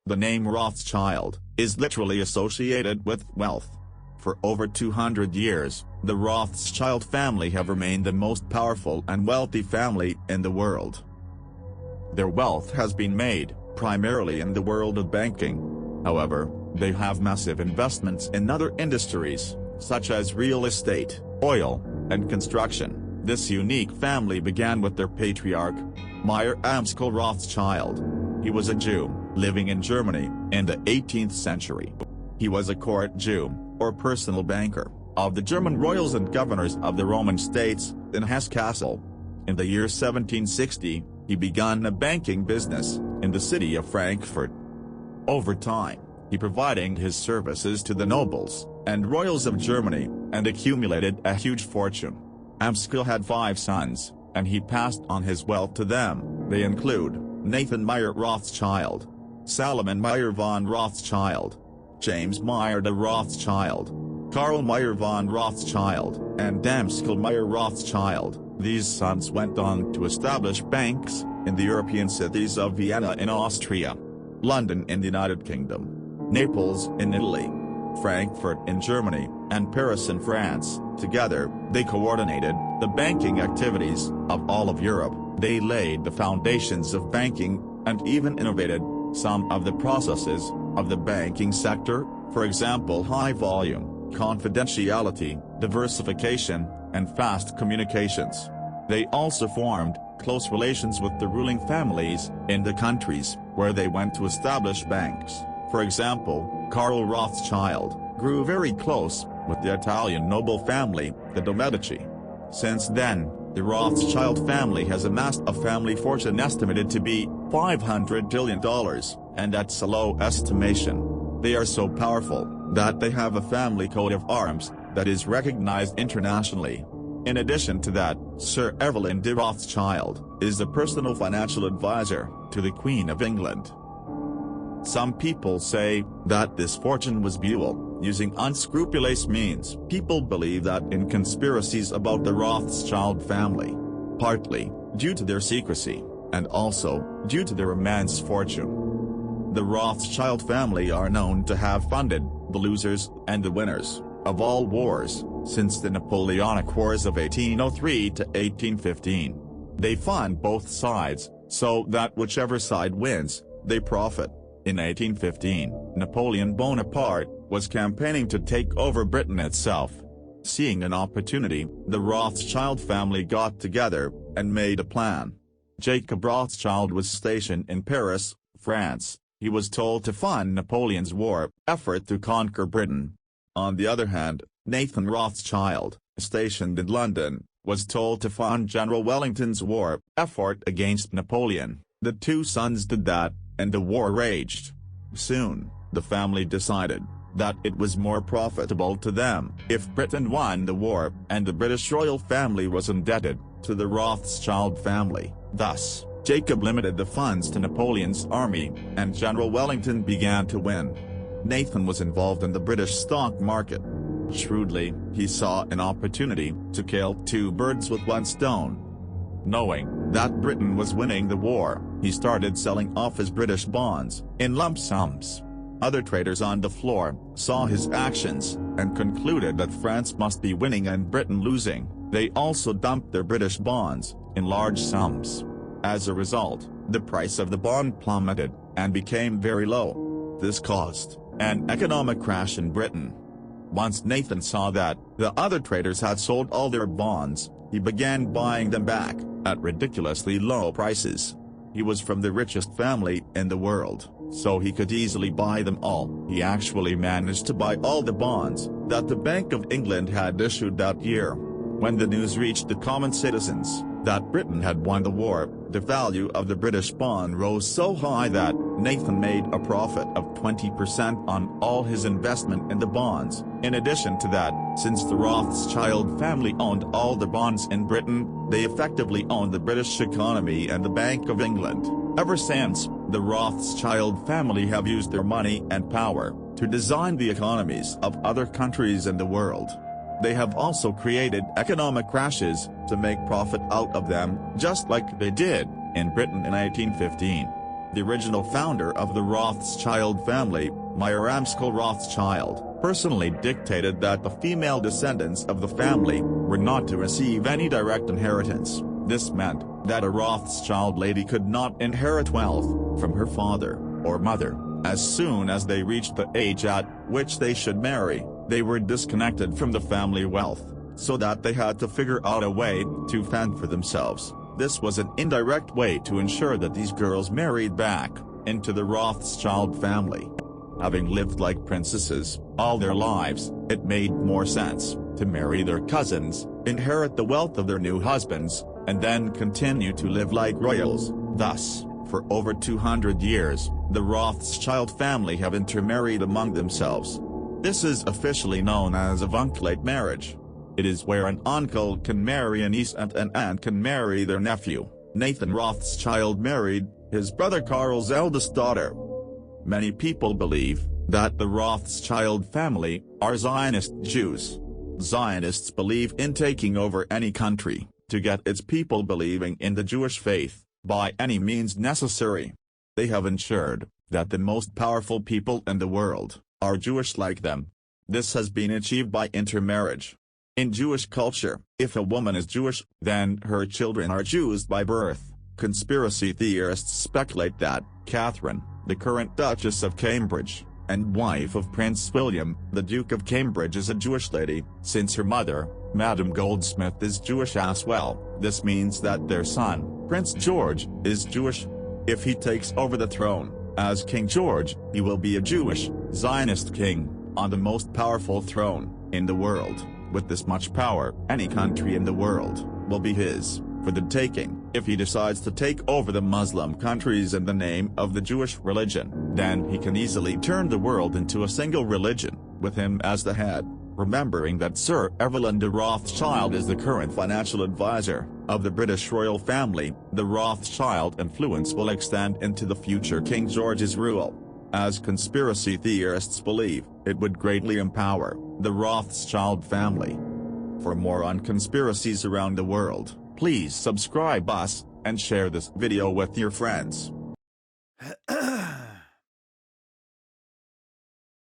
The name Rothschild is literally associated with wealth. For over 200 years, the Rothschild family have remained the most powerful and wealthy family in the world. Their wealth has been made, primarily in the world of banking. However, they have massive investments in other industries, such as real estate, oil, and construction. This unique family began with their patriarch, Meyer Amschel Rothschild. He was a Jew, living in Germany, in the 18th century. He was a court Jew, or personal banker, of the German royals and governors of the Roman states, in Hesse-Kassel. In the year 1760, he began a banking business, in the city of Frankfurt. Over time, he provided his services to the nobles and royals of Germany, and accumulated a huge fortune. Amschel had 5 sons, and he passed on his wealth to them. They include Nathan Meyer Rothschild, Salomon Meyer von Rothschild, James Meyer de Rothschild, Karl Meyer von Rothschild, and Amschel Meyer Rothschild. These sons went on to establish banks in the European cities of Vienna in Austria, London in the United Kingdom, Naples in Italy, Frankfurt in Germany, and Paris in France. Together, they coordinated the banking activities of all of Europe. They laid the foundations of banking, and even innovated some of the processes of the banking sector, for example high volume, confidentiality, diversification, and fast communications. They also formed close relations with the ruling families in the countries where they went to establish banks. For example, Karl Rothschild grew very close with the Italian noble family, the de' Medici. Since then, the Rothschild family has amassed a family fortune estimated to be $500 billion, and that's a low estimation. They are so powerful that they have a family coat of arms that is recognized internationally. In addition to that, Sir Evelyn de Rothschild is the personal financial advisor to the Queen of England. Some people say that this fortune was Buell, using unscrupulous means. People believe that in conspiracies about the Rothschild family, partly due to their secrecy, and also due to their immense fortune. The Rothschild family are known to have funded the losers and the winners of all wars since the Napoleonic Wars of 1803 to 1815. They fund both sides, so that whichever side wins, they profit. In 1815, Napoleon Bonaparte was campaigning to take over Britain itself. Seeing an opportunity, the Rothschild family got together and made a plan. Jacob Rothschild was stationed in Paris, France. He was told to fund Napoleon's war effort to conquer Britain. On the other hand, Nathan Rothschild, stationed in London, was told to fund General Wellington's war effort against Napoleon. The two sons did that, and the war raged. Soon, the family decided that it was more profitable to them if Britain won the war, and the British royal family was indebted to the Rothschild family. Thus, Jacob limited the funds to Napoleon's army, and General Wellington began to win. Nathan was involved in the British stock market. Shrewdly, he saw an opportunity to kill 2 birds with 1 stone. Knowing that Britain was winning the war, he started selling off his British bonds in lump sums. Other traders on the floor saw his actions and concluded that France must be winning and Britain losing. They also dumped their British bonds in large sums. As a result, the price of the bond plummeted and became very low. This caused an economic crash in Britain. Once Nathan saw that the other traders had sold all their bonds, he began buying them back at ridiculously low prices. He was from the richest family in the world, so he could easily buy them all. He actually managed to buy all the bonds that the Bank of England had issued that year. When the news reached the common citizens that Britain had won the war, the value of the British bond rose so high that Nathan made a profit of 20% on all his investment in the bonds. In addition to that, since the Rothschild family owned all the bonds in Britain, they effectively owned the British economy and the Bank of England. Ever since, the Rothschild family have used their money and power to design the economies of other countries in the world. They have also created economic crashes to make profit out of them, just like they did in Britain in 1815. The original founder of the Rothschild family, Amschel Rothschild, personally dictated that the female descendants of the family were not to receive any direct inheritance. This meant that a Rothschild lady could not inherit wealth from her father or mother. As soon as they reached the age at which they should marry, they were disconnected from the family wealth, so that they had to figure out a way to fend for themselves. This was an indirect way to ensure that these girls married back into the Rothschild family. Having lived like princesses all their lives, it made more sense to marry their cousins, inherit the wealth of their new husbands, and then continue to live like royals. Thus, for over 200 years, the Rothschild family have intermarried among themselves. This is officially known as avunculate marriage. It is where an uncle can marry a niece and an aunt can marry their nephew. Nathan Rothschild married his brother Karl's eldest daughter. Many people believe that the Rothschild family are Zionist Jews. Zionists believe in taking over any country to get its people believing in the Jewish faith by any means necessary. They have ensured that the most powerful people in the world are Jewish like them. This has been achieved by intermarriage. In Jewish culture, if a woman is Jewish, then her children are Jews by birth. Conspiracy theorists speculate that Catherine, the current Duchess of Cambridge, and wife of Prince William, the Duke of Cambridge, is a Jewish lady, since her mother, Madame Goldsmith, is Jewish as well. This means that their son, Prince George, is Jewish. If he takes over the throne as King George, he will be a Jewish, Zionist king, on the most powerful throne in the world. With this much power, any country in the world will be his for the taking. If he decides to take over the Muslim countries in the name of the Jewish religion, then he can easily turn the world into a single religion, with him as the head. Remembering that Sir Evelyn de Rothschild is the current financial advisor of the British royal family, the Rothschild influence will extend into the future King George's rule. As conspiracy theorists believe, it would greatly empower the Rothschild family. For more on conspiracies around the world, please subscribe us and share this video with your friends.